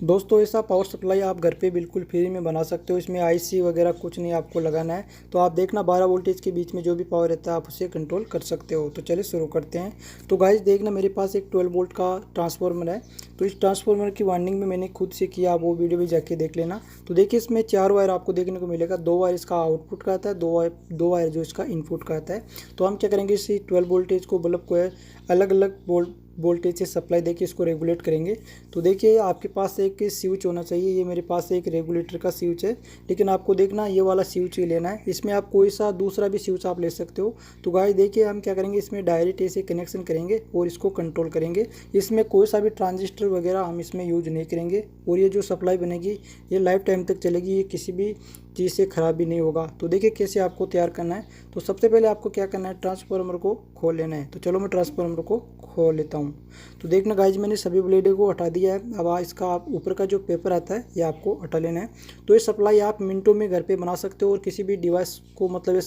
दोस्तों ऐसा power supply आप घर पे बिल्कुल फ्री में बना सकते हो। इसमें आईसी वगैरह कुछ नहीं आपको लगाना है। तो आप देखना 12 वोल्टेज के बीच में जो भी पावर रहता है आप उसे कंट्रोल कर सकते हो। तो चलिए शुरू करते हैं। तो गाइस देखना मेरे पास एक 12 वोल्ट का ट्रांसफार्मर है। तो इस ट्रांसफार्मर की वायरिंग में मैंने खुद से किया, आप वो वीडियो भी जाके देख लेना। तो देखिए इसमें 4 वायर आपको देखने को मिलेगा। 2 वायर इसका आउटपुट का आता है, दो वायर जो इसका इनपुट का आता है। तो हम क्या करेंगे, इसी 12 वोल्टेज को बल्ब को अलग अलग वोल्टेज से सप्लाई देके इसको रेगुलेट करेंगे। तो देखिए आपके पास एक स्विच होना चाहिए। ये मेरे पास एक रेगुलेटर का स्विच है, लेकिन आपको देखना ये वाला स्विच ही लेना है। इसमें आप कोई सा दूसरा भी स्विच आप ले सकते हो। तो गाइस देखिए हम क्या करेंगे, इसमें डायरेक्ट ऐसे कनेक्शन करेंगे और इसको कंट्रोल करेंगे। इसमें कोई सा भी ट्रांजिस्टर वगैरह हम इसमें यूज नहीं करेंगे। और ये जो सप्लाई बनेगी ये लाइफ टाइम तक चलेगी, ये किसी भी चीज़ से ख़राब भी नहीं होगा। तो देखिए कैसे आपको तैयार करना है। तो सबसे पहले आपको क्या करना है, ट्रांसफार्मर को खोल लेना है। तो चलो मैं ट्रांसफार्मर को खोल लेता हूँ। तो देखना गाइज मैंने सभी ब्लेडों को हटा दिया है। अब इसका आप ऊपर का जो पेपर आता है ये आपको हटा लेना है। तो ये सप्लाई आप मिनटों में घर पे बना सकते हो और किसी भी डिवाइस को मतलब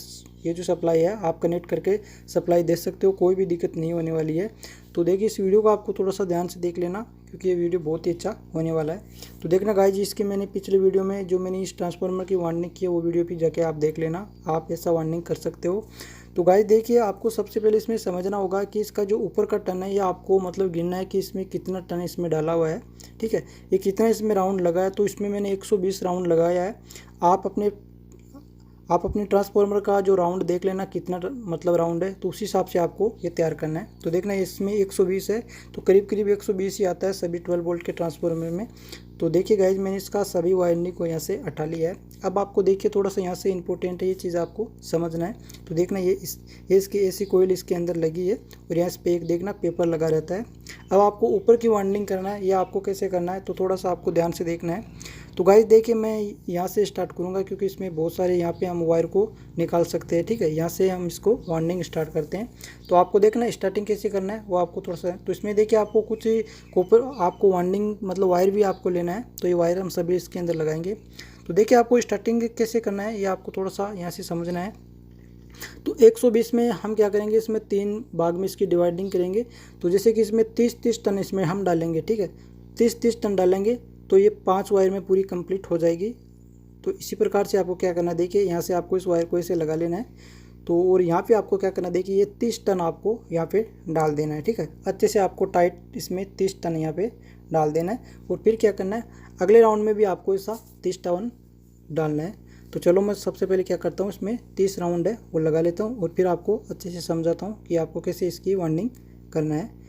ये जो सप्लाई है आप कनेक्ट करके सप्लाई दे सकते हो, कोई भी दिक्कत नहीं होने वाली है। तो देखिए इस वीडियो को आपको थोड़ा सा ध्यान से देख लेना, क्योंकि ये वीडियो बहुत ही अच्छा होने वाला है। तो देखना गाइज इसके मैंने पिछले वीडियो में जो मैंने इस ट्रांसफार्मर की वार्निंग की है वो वीडियो भी जाके आप देख लेना, आप ऐसा वार्निंग कर सकते हो। तो गाइज देखिए आपको सबसे पहले इसमें समझना होगा कि इसका जो ऊपर का टन है ये आपको मतलब गिनना है कि इसमें कितना टन इसमें डाला हुआ है। ठीक है, ये कितना इसमें राउंड लगा है। तो इसमें मैंने 120 राउंड लगाया है। आप अपने ट्रांसफार्मर का जो राउंड देख लेना कितना मतलब राउंड है, तो उसी हिसाब से आपको ये तैयार करना है। तो देखना इसमें 120 है, तो करीब करीब 120 ही आता है सभी 12 वोल्ट के ट्रांसफार्मर में। तो देखिए गाइज मैंने इसका सभी वायरिंग को यहाँ से हटा लिया है। अब आपको देखिए थोड़ा सा यहाँ से इंपॉर्टेंट है, ये चीज़ आपको समझना है। तो देखना ये इसकी एसी कोयल इसके अंदर लगी है और यहाँ पे एक देखना पेपर लगा रहता है। अब आपको ऊपर की वायरिंग करना है, या आपको कैसे करना है तो थोड़ा सा आपको ध्यान से देखना है। तो गाइस देखिए मैं यहाँ से स्टार्ट करूँगा, क्योंकि इसमें बहुत सारे यहाँ पे हम वायर को निकाल सकते हैं। ठीक है, यहाँ से हम इसको वायरिंग स्टार्ट करते हैं। तो आपको देखना स्टार्टिंग कैसे करना है वो आपको थोड़ा सा। तो इसमें देखिए आपको कुछ कॉपर आपको वायरिंग मतलब वायर भी आपको लेना है। तो ये वायर हम सभी इसके अंदर लगाएंगे। तो देखिए आपको स्टार्टिंग कैसे करना है ये आपको थोड़ा सा यहाँ से समझना है। तो 120 में हम क्या करेंगे, इसमें 3 भाग में इसकी डिवाइडिंग करेंगे। तो जैसे कि इसमें 30-30 टन इसमें हम डालेंगे। ठीक है, 30-30 टन डालेंगे तो ये 5 वायर में पूरी कंप्लीट हो जाएगी। तो इसी प्रकार से आपको क्या करना है, देखिए यहाँ से आपको इस वायर को ऐसे लगा लेना है। तो और यहाँ पे आपको क्या करना है, देखिए ये 30 टन आपको यहाँ पे डाल देना है। ठीक है, अच्छे से आपको टाइट इसमें 30 टन यहाँ पे डाल देना है। और फिर क्या करना है, अगले राउंड में भी आपको ऐसा 30 टन डालना है। तो चलो मैं सबसे पहले क्या करता हूँ, इसमें 30 राउंड है वो लगा लेता हूँ और फिर आपको अच्छे से समझाता हूँ कि आपको कैसे इसकी वाइंडिंग करना है।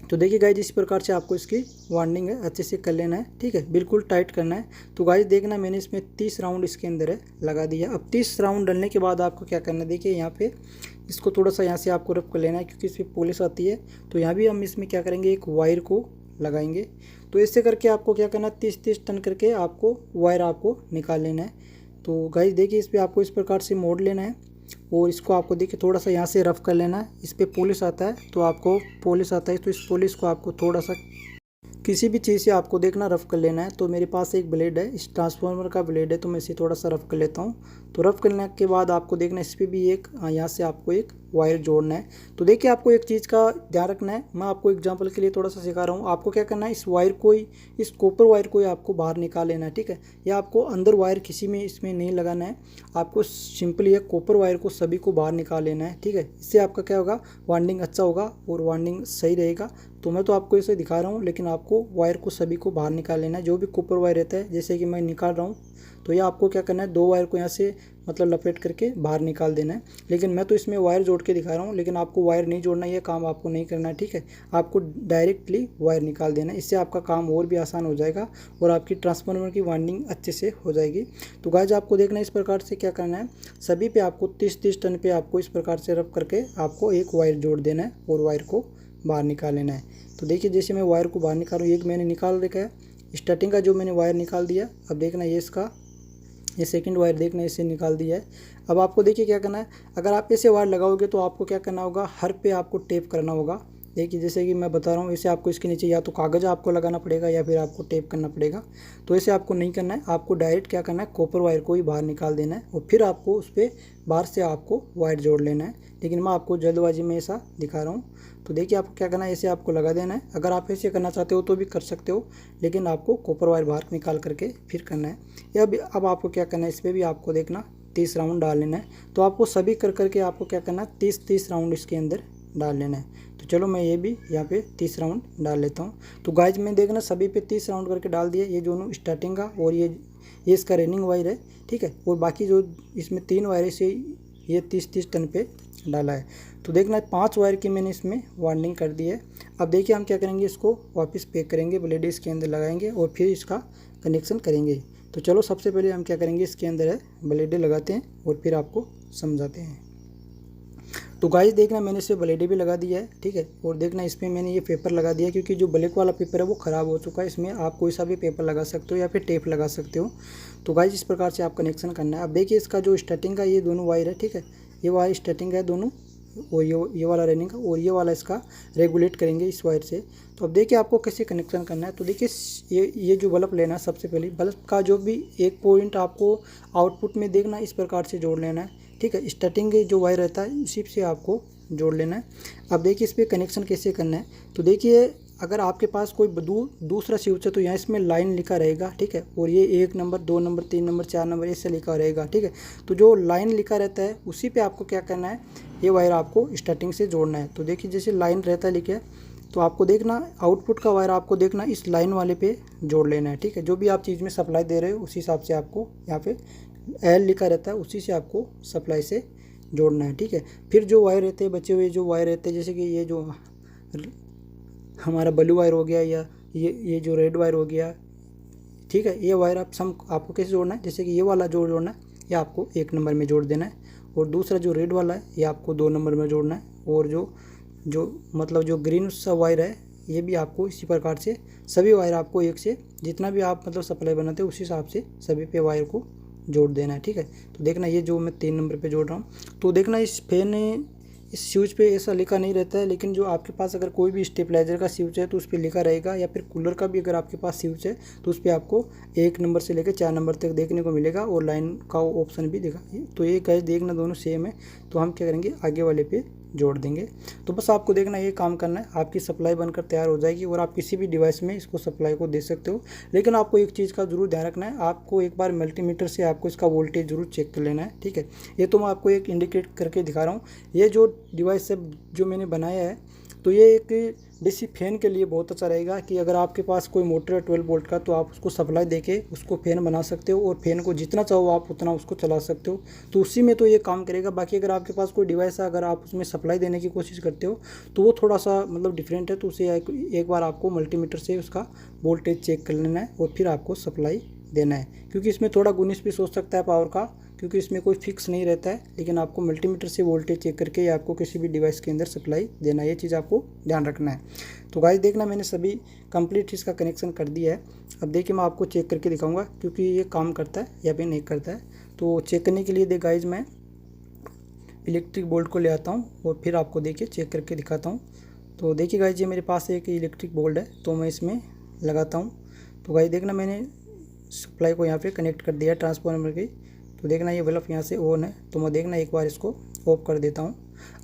तो देखिए गाइज इस प्रकार से आपको इसकी वाइंडिंग है अच्छे से कर लेना है। ठीक है, बिल्कुल टाइट करना है। तो गाइज देखना मैंने इसमें 30 राउंड इसके अंदर है लगा दिया। अब 30 राउंड डालने के बाद आपको क्या करना है, देखिए यहाँ पे इसको थोड़ा सा यहाँ से आपको रफ कर लेना है, क्योंकि इसमें पॉलिश आती है। तो यहाँ भी हम इसमें क्या करेंगे, एक वायर को लगाएंगे। तो ऐसे करके आपको क्या करना है, 30-30 टन करके आपको वायर आपको निकाल लेना है। तो गाइज देखिए इस पर आपको इस प्रकार से मोड़ लेना है और इसको आपको देखिए थोड़ा सा यहाँ से रफ कर लेना है। इस पर पॉलिश आता है, तो आपको पॉलिश आता है तो इस पॉलिश को आपको थोड़ा सा किसी भी चीज़ से आपको देखना रफ कर लेना है। तो मेरे पास एक ब्लेड है, इस ट्रांसफार्मर का ब्लेड है, तो मैं इसे थोड़ा सा रफ कर लेता हूँ। तो रफ करने के बाद आपको देखना इस पर भी एक यहाँ से आपको एक वायर जोड़ना है। तो देखिए आपको एक चीज़ का ध्यान रखना है, मैं आपको एग्जांपल के लिए थोड़ा सा सिखा रहा हूँ। आपको क्या करना है, इस वायर को ही, इस कॉपर वायर को ही आपको बाहर निकाल लेना है। ठीक है, या आपको अंदर वायर किसी में इसमें नहीं लगाना है, आपको सिंपली एक कॉपर वायर को सभी को बाहर निकाल लेना है। ठीक है, इससे आपका क्या होगा, वाइंडिंग अच्छा होगा और वाइंडिंग सही रहेगा। तो मैं तो आपको इसे दिखा रहा हूँ, लेकिन आपको वायर को सभी को बाहर निकाल लेना है। जो भी कॉपर वायर रहता है जैसे कि मैं निकाल रहा हूँ, तो ये आपको क्या करना है, 2 वायर को यहाँ से मतलब लपेट करके बाहर निकाल देना है। लेकिन मैं तो इसमें वायर जोड़ के दिखा रहा हूँ, लेकिन आपको वायर नहीं जोड़ना, ये काम आपको नहीं करना है। ठीक है, आपको डायरेक्टली वायर निकाल देना है। इससे आपका काम और भी आसान हो जाएगा और आपकी ट्रांसफार्मर की वाइंडिंग अच्छे से हो जाएगी। तो गाइस आपको देखना है इस प्रकार से क्या करना है, सभी पे आपको 30-30 टन पे आपको इस प्रकार से रब करके आपको एक वायर जोड़ देना है और वायर को बाहर निकाल लेना है। तो देखिए जैसे मैं वायर को बाहर निकाल रहा हूँ, एक मैंने निकाल रखा है स्टार्टिंग का जो मैंने वायर निकाल दिया। अब देखना ये इसका ये सेकंड वायर देखना इसे निकाल दिया है। अब आपको देखिए क्या करना है, अगर आप ऐसे वायर लगाओगे तो आपको क्या करना होगा, हर पे आपको टेप करना होगा। देखिए जैसे कि मैं बता रहा हूँ, इसे आपको इसके नीचे या तो कागज़ आपको लगाना पड़ेगा या फिर आपको टेप करना पड़ेगा। तो ऐसे आपको नहीं करना है, आपको डायरेक्ट क्या करना है, कॉपर वायर को ही बाहर निकाल देना है और फिर आपको उस पर बाहर से आपको वायर जोड़ लेना है। लेकिन मैं आपको जल्दबाजी में ऐसा दिखा रहा हूँ। तो देखिए आपको क्या करना है, ऐसे आपको लगा देना है। अगर आप ऐसे करना चाहते हो तो भी कर सकते हो, लेकिन आपको कॉपर वायर बाहर निकाल करके फिर करना है। या अब आपको क्या करना है, इस पर भी आपको देखना 30 राउंड डाल लेना है। तो आपको सभी कर करके आपको क्या करना है, 30 राउंड इसके अंदर डाल लेना है। तो चलो मैं ये भी यहाँ पे 30 राउंड डाल लेता हूँ। तो गाइज में देखना सभी पे 30 राउंड करके डाल दिया। ये दोनों स्टार्टिंग का और ये इसका रनिंग वायर है, ठीक है। और बाकी जो इसमें 3 वायर है, से ये 30 टन पे डाला है। तो देखना 5 वायर की मैंने इसमें वार्निंग कर दी है। अब देखिए हम क्या करेंगे, इसको वापस पैक करेंगे, ब्लेड इसके अंदर लगाएंगे और फिर इसका कनेक्शन करेंगे। तो चलो सबसे पहले हम क्या करेंगे, इसके अंदर है ब्लेड लगाते हैं और फिर आपको समझाते हैं। तो गाइस देखना मैंने इसे ब्लेड भी लगा दिया है, ठीक है। और देखना इसमें मैंने ये पेपर लगा दिया, क्योंकि जो ब्लैक वाला पेपर है वो ख़राब हो चुका है। इसमें आप कोई सा भी पेपर लगा सकते हो या फिर टेप लगा सकते हो। तो गाइस इस प्रकार से आप कनेक्शन करना है। अब देखिए इसका जो स्टार्टिंग का ये दोनों वायर है, ठीक है, ये वायर स्टार्टिंग है दोनों, और ये वाला रनिंग का और ये वाला इसका रेगुलेट करेंगे इस वायर से। तो अब देखिए आपको कैसे कनेक्शन करना है। तो देखिए ये जो बल्ब लेना है, सबसे पहले बल्ब का जो भी एक पॉइंट आपको आउटपुट में देखना इस प्रकार से जोड़ लेना है, ठीक है। स्टार्टिंग जो वायर रहता है उसी से आपको जोड़ लेना है। अब देखिए इस पर कनेक्शन कैसे करना है। तो देखिए अगर आपके पास कोई दूसरा स्विच है तो यहाँ इसमें लाइन लिखा रहेगा, ठीक है। और ये 1 नंबर 2 नंबर 3 नंबर 4 नंबर ऐसे लिखा रहेगा, ठीक है। तो जो लाइन लिखा रहता है उसी पे आपको क्या करना है, ये वायर आपको स्टार्टिंग से जोड़ना है। तो देखिए जैसे लाइन रहता है लिखे, तो आपको देखना आउटपुट का वायर आपको देखना इस लाइन वाले पे जोड़ लेना है, ठीक है। जो भी आप चीज़ में सप्लाई दे रहे हो उसी हिसाब से आपको यहाँ पे एल लिखा रहता है, उसी से आपको सप्लाई से जोड़ना है, ठीक है। फिर जो वायर रहते हैं, बचे हुए जो वायर रहते हैं, जैसे कि ये जो हमारा ब्लू वायर हो गया या ये जो रेड वायर हो गया, ठीक है, ये वायर आपको कैसे जोड़ना है, जैसे कि ये वाला जोड़ना है, ये आपको 1 नंबर में जोड़ देना है। और दूसरा जो रेड वाला है ये आपको 2 नंबर में जोड़ना है। और जो ग्रीन सा वायर है ये भी आपको इसी प्रकार से सभी वायर आपको एक से जितना भी आप सप्लाई बनाते हो उसी हिसाब से सभी पे वायर को जोड़ देना है, ठीक है। तो देखना ये जो मैं 3 नंबर पे जोड़ रहा हूँ। तो देखना इस स्विच पे ऐसा लिखा नहीं रहता है, लेकिन जो आपके पास अगर कोई भी स्टेबलाइजर का स्विच है तो उस पर लिखा रहेगा, या फिर कूलर का भी अगर आपके पास स्विच है तो उस पर आपको 1 नंबर से लेकर 4 नंबर तक देखने को मिलेगा और लाइन का ऑप्शन भी दिखा। तो ये गाइस देखना दोनों सेम है। तो हम क्या करेंगे, आगे वाले पे जोड़ देंगे। तो बस आपको देखना ये काम करना है, आपकी सप्लाई बनकर तैयार हो जाएगी और आप किसी भी डिवाइस में इसको सप्लाई को दे सकते हो। लेकिन आपको एक चीज़ का जरूर ध्यान रखना है, आपको एक बार मल्टीमीटर से आपको इसका वोल्टेज जरूर चेक कर लेना है, ठीक है। ये तो मैं आपको एक इंडिकेट करके दिखा रहा हूँ। ये जो डिवाइस है जो मैंने बनाया है, तो ये एक डीसी फैन के लिए बहुत अच्छा रहेगा कि अगर आपके पास कोई मोटर है 12 वोल्ट का तो आप उसको सप्लाई देके उसको फ़ैन बना सकते हो और फैन को जितना चाहो आप उतना उसको चला सकते हो। तो उसी में तो ये काम करेगा। बाकी अगर आपके पास कोई डिवाइस है, अगर आप उसमें सप्लाई देने की कोशिश करते हो तो वो थोड़ा सा डिफरेंट है। तो उसे एक बार आपको मल्टीमीटर से उसका वोल्टेज चेक कर लेना है और फिर आपको सप्लाई देना है, क्योंकि इसमें थोड़ा 19-20 हो सकता है पावर का, क्योंकि इसमें कोई फिक्स नहीं रहता है। लेकिन आपको मल्टीमीटर से वोल्टेज चेक करके आपको किसी भी डिवाइस के अंदर सप्लाई देना है, ये चीज़ आपको ध्यान रखना है। तो गाइस देखना मैंने सभी कंप्लीट इसका कनेक्शन कर दिया है। अब देखिए मैं आपको चेक करके दिखाऊंगा क्योंकि ये काम करता है या फिर नहीं करता है। तो चेक करने के लिए गाइस मैं इलेक्ट्रिक बोल्ट को ले आता हूँ और फिर आपको देखिए चेक करके दिखाता हूँ। तो देखिए गाइस ये मेरे पास एक इलेक्ट्रिक बोल्ट है, तो मैं इसमें लगाता हूँ। तो गाइस देखना मैंने सप्लाई को यहाँ पे कनेक्ट कर दिया ट्रांसफार्मर की। तो देखना ये बल्ब यहाँ से ऑन है, तो मैं देखना एक बार इसको ऑफ कर देता हूँ।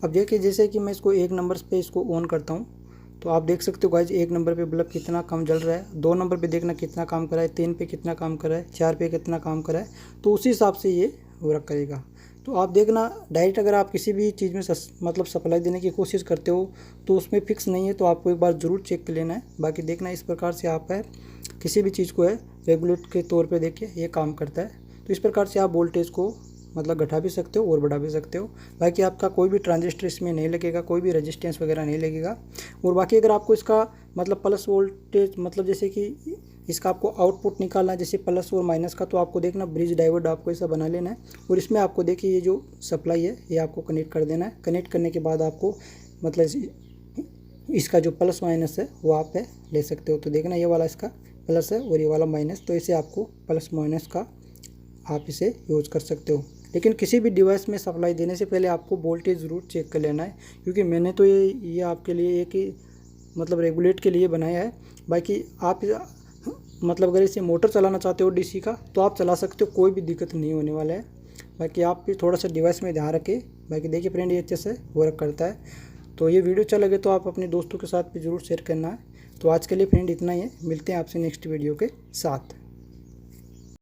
अब देखिए जैसे कि मैं इसको 1 नंबर पे इसको ऑन करता हूँ तो आप देख सकते हो गाइस 1 नंबर पे बल्ब कितना कम जल रहा है, 2 नंबर पे देखना कितना काम कर रहा है, 3 पे कितना काम कर रहा है, 4 पे कितना काम कर रहा है। तो उसी हिसाब से ये वर्क करेगा। तो आप देखना डायरेक्ट अगर आप किसी भी चीज़ में सप्लाई देने की कोशिश करते हो तो उसमें फिक्स नहीं है, तो आपको एक बार ज़रूर चेक कर लेना है। बाकी देखना इस प्रकार से आप है किसी भी चीज़ को है रेगुलेट के तौर पे देखिए ये काम करता है। तो इस प्रकार से आप वोल्टेज को घटा भी सकते हो और बढ़ा भी सकते हो। बाकी आपका कोई भी ट्रांजिस्टर इसमें नहीं लगेगा, कोई भी रेजिस्टेंस वगैरह नहीं लगेगा। और बाकी अगर आपको इसका प्लस वोल्टेज जैसे कि इसका आपको आउटपुट निकालना है जैसे प्लस और माइनस का, तो आपको देखना ब्रिज डायोड आपको ऐसा बना लेना है और इसमें आपको देखिए ये जो सप्लाई है ये आपको कनेक्ट कर देना है। कनेक्ट करने के बाद आपको इसका जो प्लस माइनस है वो आप ले सकते हो। तो देखना ये वाला इसका प्लस है और ये वाला माइनस, तो इसे आपको प्लस माइनस का आप इसे यूज़ कर सकते हो। लेकिन किसी भी डिवाइस में सप्लाई देने से पहले आपको वोल्टेज ज़रूर चेक कर लेना है, क्योंकि मैंने तो ये आपके लिए एक मतलब रेगुलेट के लिए बनाया है। बाकी आप मतलब अगर इसे मोटर चलाना चाहते हो डीसी का तो आप चला सकते हो, कोई भी दिक्कत नहीं होने वाला है। बाकी आप भी थोड़ा सा डिवाइस में ध्यान रखें। बाकी देखिए फ्रेंड, ये अच्छे से वर्क करता है। तो ये वीडियो अच्छा लगे तो आप अपने दोस्तों के साथ भी ज़रूर शेयर करना है। तो आज के लिए फ्रेंड इतना ही है, मिलते हैं आपसे नेक्स्ट वीडियो के साथ।